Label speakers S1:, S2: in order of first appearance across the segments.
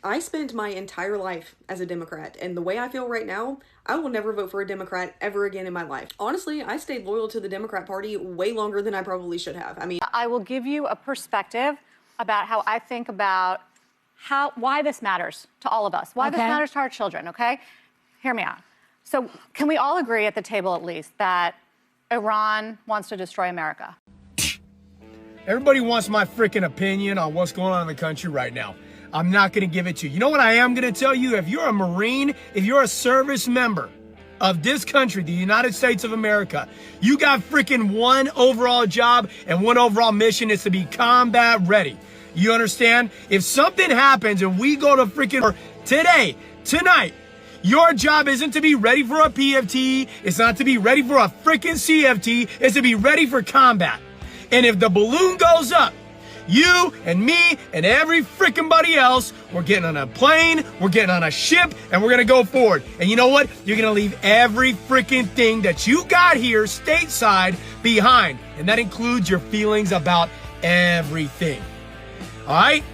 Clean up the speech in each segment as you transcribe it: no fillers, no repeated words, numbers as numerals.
S1: I spent my entire life as a Democrat, and the way I feel right now, I will never vote for a Democrat ever again in my life. Honestly, I stayed loyal to the Democrat Party way longer than I probably should have.
S2: I will give you a perspective about how I think about why this matters to all of us, why this matters to our children, okay? Hear me out. So can we all agree at the table at least that Iran wants to destroy America?
S3: Everybody wants my freaking opinion on what's going on in the country right now. I'm not going to give it to you. You know what I am going to tell you? If you're a Marine, if you're a service member of this country, the United States of America, you got freaking one overall job and one overall mission is to be combat ready. You understand? If something happens and we go to freaking today, tonight, your job isn't to be ready for a PFT. It's not to be ready for a freaking CFT. It's to be ready for combat. And if the balloon goes up, you and me and every freaking buddy else, we're getting on a plane, we're getting on a ship, and we're going to go forward. And you know what? You're going to leave every freaking thing that you got here stateside behind. And that includes your feelings about everything. All right?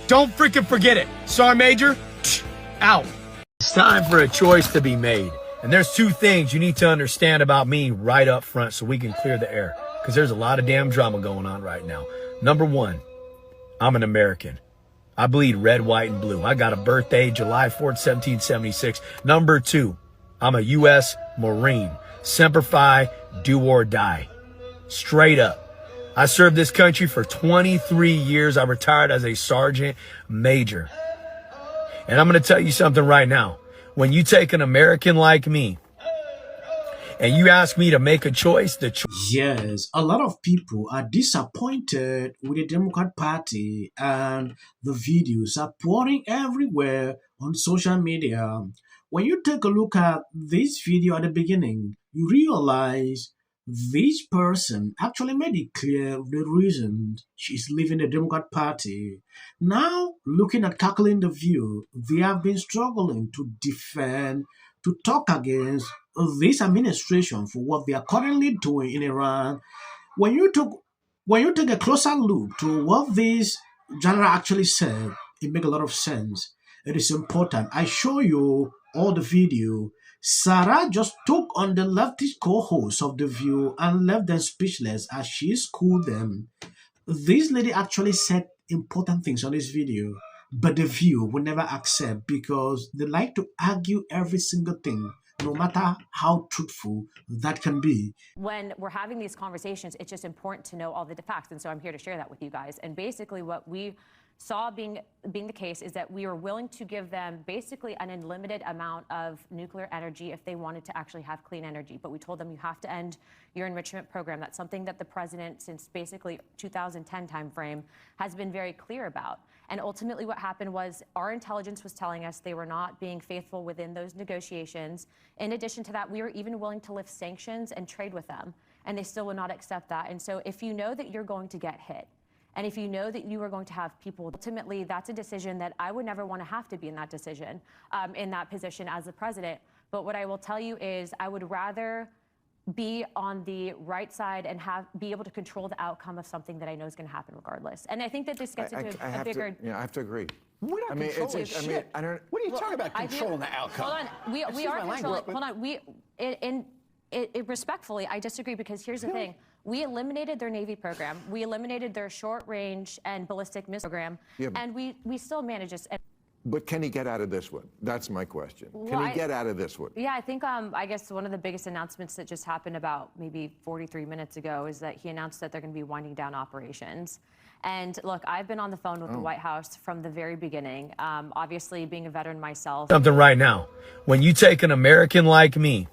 S3: Don't freaking forget it. Sergeant Major, out. It's time for a choice to be made. And there's two things you need to understand about me right up front so we can clear the air. Because there's a lot of damn drama going on right now. Number one, I'm an American. I bleed red, white, and blue. I got a birthday, July 4th, 1776. Number two, I'm a U.S. Marine. Semper Fi, do or die. Straight up. I served this country for 23 years. I retired as a sergeant major. And I'm going to tell you something right now. When you take an American like me, and you ask me to make a choice,
S4: Yes, a lot of people are disappointed with the Democrat Party and the videos are pouring everywhere on social media. When you take a look at this video at the beginning, you realize this person actually made it clear the reason she's leaving the Democrat Party. Now, looking at calculating the view, they have been struggling to defend, to talk against this administration for what they are currently doing in Iran. When you take a closer look to what this general actually said, it makes a lot of sense. It is important. I show you all the video. Sara just took on the leftist co-host of The View and left them speechless as she schooled them. This lady actually said important things on this video, but The View will never accept because they like to argue every single thing, no matter how truthful that can be.
S2: When we're having these conversations, it's just important to know all the facts. And so I'm here to share that with you guys. And basically what we saw being the case is that we were willing to give them basically an unlimited amount of nuclear energy if they wanted to actually have clean energy. But we told them you have to end your enrichment program. That's something that the president, since basically 2010 timeframe, has been very clear about. And ultimately what happened was our intelligence was telling us they were not being faithful within those negotiations. In addition to that, we were even willing to lift sanctions and trade with them, and they still would not accept that. And so if you know that you're going to get hit, and if you know that you are going to have people, ultimately that's a decision that I would never want to have to be in that decision, in that position as the president. But what I will tell you is I would rather be on the right side and be able to control the outcome of something that I know is going to happen regardless. And I think that this gets into a bigger...
S5: I have to agree.
S6: We're not controlling shit.
S5: I don't...
S6: What are you talking about controlling the outcome?
S2: Hold on. We are controlling... Hold on. Respectfully, I disagree because here's the thing. We eliminated their Navy program. We eliminated their short-range and ballistic missile program. Yeah, and we still manage this.
S5: But can he get out of this one? That's my question. Can he get out of this one?
S2: Yeah, I think, I guess one of the biggest announcements that just happened about maybe 43 minutes ago is that he announced that they're going to be winding down operations. And look, I've been on the phone with the White House from the very beginning. Obviously, being a veteran myself.
S3: Something right now. When you take an American like me,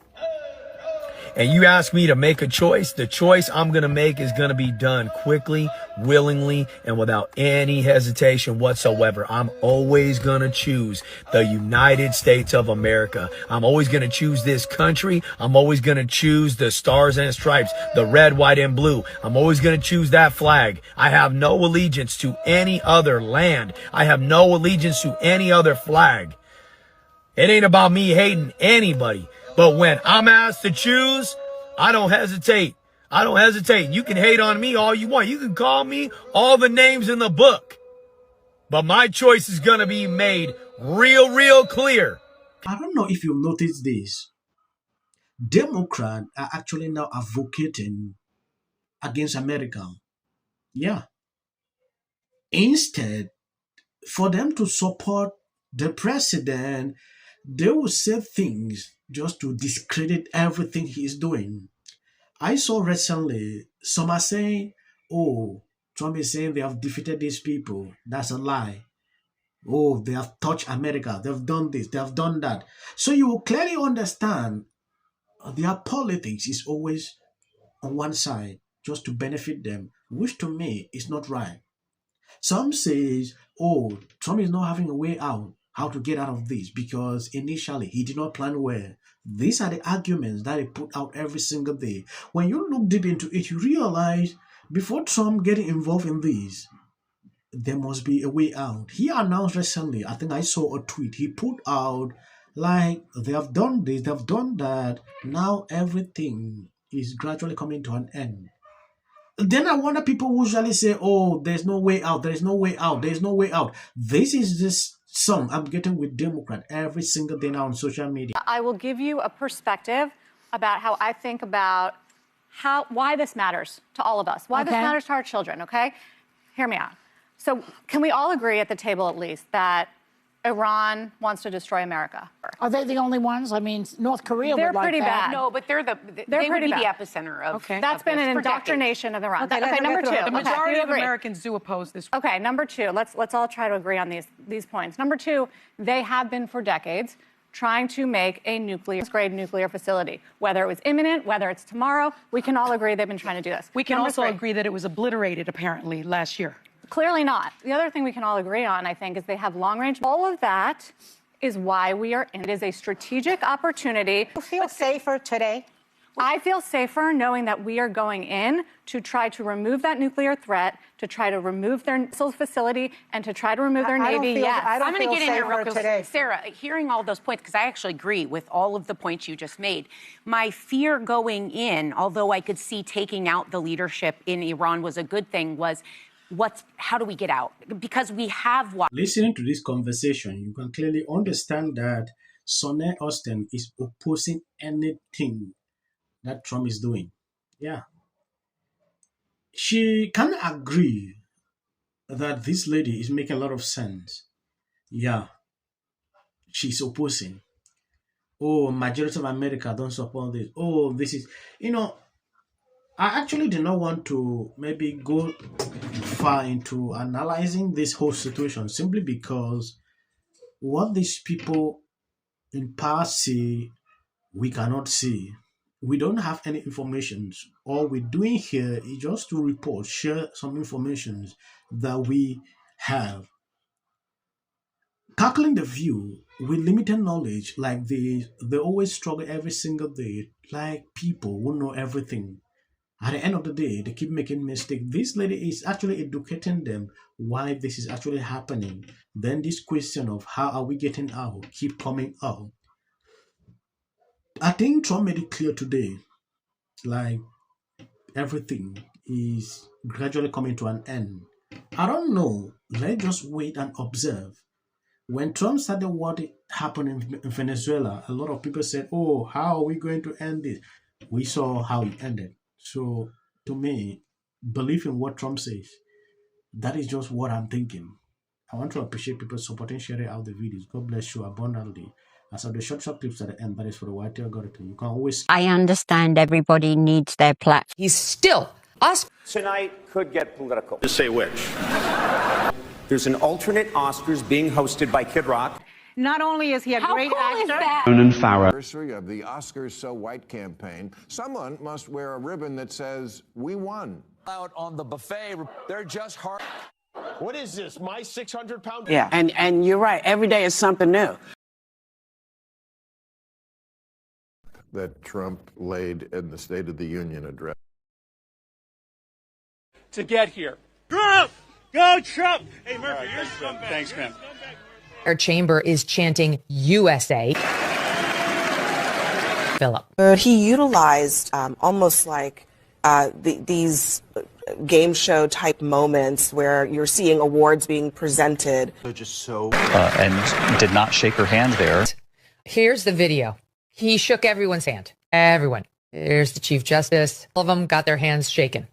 S3: and you ask me to make a choice, the choice I'm going to make is going to be done quickly, willingly, and without any hesitation whatsoever. I'm always going to choose the United States of America. I'm always going to choose this country. I'm always going to choose the stars and stripes, the red, white, and blue. I'm always going to choose that flag. I have no allegiance to any other land. I have no allegiance to any other flag. It ain't about me hating anybody. But when I'm asked to choose, I don't hesitate. I don't hesitate. You can hate on me all you want. You can call me all the names in the book. But my choice is going to be made real clear.
S4: I don't know if you've noticed this. Democrats are actually now advocating against America. Yeah. Instead, for them to support the president, they will say things just to discredit everything he's doing. I saw recently some are saying, oh, Trump is saying they have defeated these people. That's a lie. Oh, they have touched America. They've done this. They have done that. So you will clearly understand their politics is always on one side just to benefit them, which to me is not right. Some says, oh, Trump is not having a way out, how to get out of this, because initially he did not plan well. These are the arguments that he put out every single day. When you look deep into it, you realize before Trump getting involved in this, there must be a way out. He announced recently, I think I saw a tweet, he put out like they have done this, they have done that. Now everything is gradually coming to an end. Then I wonder, people usually say, oh, there's no way out, there's no way out, there's no way out. This is this song I'm getting with Democrat every single day now on social media.
S7: I will give you a perspective about how I think about why this matters to all of us, why this matters to our children, okay? Hear me out. So can we all agree at the table at least that Iran wants to destroy America?
S8: Are they the only ones? I mean, North Korea would like that.
S7: They're pretty bad.
S9: No, but they would be the epicenter of.
S7: Okay. That's been an indoctrination of Iran. Okay, number two.
S9: The majority of Americans do oppose this.
S7: Okay, number two. Let's all try to agree on these points. Number two, they have been for decades trying to make a nuclear-grade nuclear facility. Whether it was imminent, whether it's tomorrow, we can all agree they've been trying to do this.
S9: We can also agree that it was obliterated, apparently, last year.
S7: Clearly not. The other thing we can all agree on, I think, is they have long-range. All of that is why we are in. It is a strategic opportunity.
S8: You feel safer today?
S7: I feel safer knowing that we are going in to try to remove that nuclear threat, to try to remove their missile facility, and to try to remove their Navy.
S9: I'm going to get in here real quick. Sarah, hearing all those points, because I actually agree with all of the points you just made. My fear going in, although I could see taking out the leadership in Iran was a good thing, was how do we get out? Because we have watched.
S4: Listening to this conversation, you can clearly understand that Sonny Austin is opposing anything that Trump is doing. Yeah. She can agree that this lady is making a lot of sense. Yeah. She's opposing. Oh, majority of America don't support this. Oh, this is, I actually did not want to maybe go far into analyzing this whole situation simply because what these people in power say, we cannot see. We don't have any information. All we're doing here is just to report, share some information that we have. Tackling the view with limited knowledge like this, they always struggle every single day, like people who know everything. At the end of the day, they keep making mistakes. This lady is actually educating them why this is actually happening. Then this question of how are we getting out keep coming up. I think Trump made it clear today, like everything is gradually coming to an end. I don't know. Let's just wait and observe. When Trump started what happened in Venezuela, a lot of people said, oh, how are we going to end this? We saw how it ended. So, to me, believe in what Trump says. That is just what I'm thinking. I want to appreciate people supporting, sharing out the videos. God bless you abundantly. As of the short clips at the end, that is for the white algorithm. You can always...
S10: I understand everybody needs their platform.
S11: He's still us.
S12: Tonight could get political.
S13: To say which?
S12: There's an alternate Oscars being hosted by Kid Rock.
S8: Not only is he a great actor...
S5: Anniversary of the Oscars So White campaign, someone must wear a ribbon that says, "We won."
S6: Out on the buffet, they're just hard.
S13: What is this, my 600-pound...
S11: Yeah, and you're right. Every day is something new.
S5: That Trump laid in the State of the Union address.
S13: To get here.
S3: Trump! Go Trump! Hey, Murphy, you're a scumbag.
S13: Thanks, man.
S11: Our chamber is chanting USA. Philip.
S14: He utilized almost like these game show type moments where you're seeing awards being presented.
S15: They're just so and did not shake her hand there.
S11: Here's the video. He shook everyone's hand. Everyone. Here's the Chief Justice. All of them got their hands shaken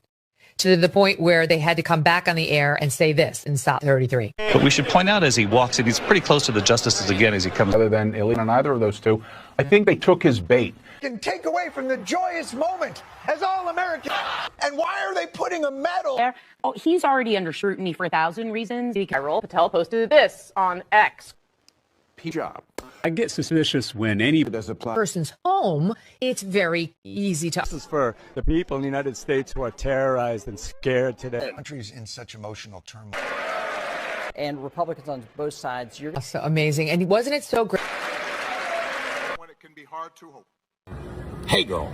S11: to the point where they had to come back on the air and say this in Stop 33.
S15: But we should point out as he walks in, he's pretty close to the justices again as he comes.
S16: Other than illegal on either of those two, I think they took his bait.
S17: Can take away from the joyous moment as all Americans. And why are they putting a medal?
S9: Oh, he's already under scrutiny for 1,000 reasons. Carol Patel posted this on X.
S16: Job.
S18: I get suspicious when any
S11: person's home, it's very easy to.
S18: This is for the people in the United States who are terrorized and scared today.
S17: The country's in such emotional turmoil.
S19: And Republicans on both sides, you're
S11: so amazing. And wasn't it so great?
S17: When it can be hard to hope.
S12: Hey, girl.